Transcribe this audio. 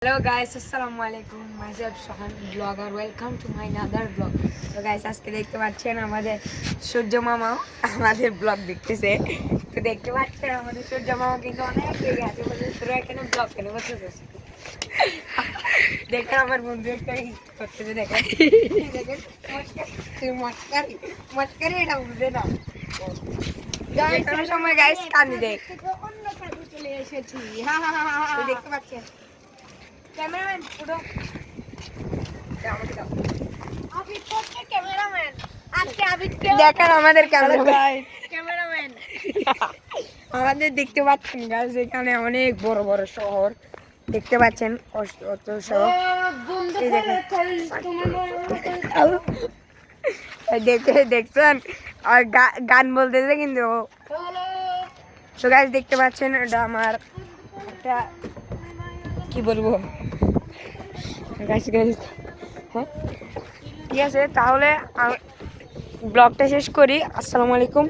Hello guys, Assalamualaikum. Myself Shahan Vlogger. Welcome to my another vlog. So guys, আজকে দেখতে পাচ্ছেন আমাদের সূর্য মামাও আমাদের ব্লগ দেখতেছে। তো দেখতে পাচ্ছেন আমাদের সূর্য মামা কিন্তু অনেক রেগে আছে, বলে তোরা এখানে ব্লগ কেন করতেছিস? দেখেন আমার বন্ধু একটা করতেছে, দেখেন দেখেন মস্কারি মস্কারি এটা বুঝে না। গাইস কোনো সময় গাইস কান্দি দেখ অন্য কাজে চলে এসেছি। দেখতে পাচ্ছেন ক্যামেরাম্যান পুরো ক্যামেরাম্যান আজকে দেখেন আমাদের ক্যামেরাম্যান আমাদের দেখতে পাচ্ছেন গাইস, এখানে অনেক বড় বড় শহর দেখতে পাচ্ছেন, অত শহর দেখছেন আর গান বলতেছে কিন্তু। তো গাইস দেখতে পাচ্ছেন এটা আমার একটা কি বলবো গাইস হ্যাঁ ঠিক আছে, তাহলে ব্লগটা শেষ করি। আসসালামু আলাইকুম।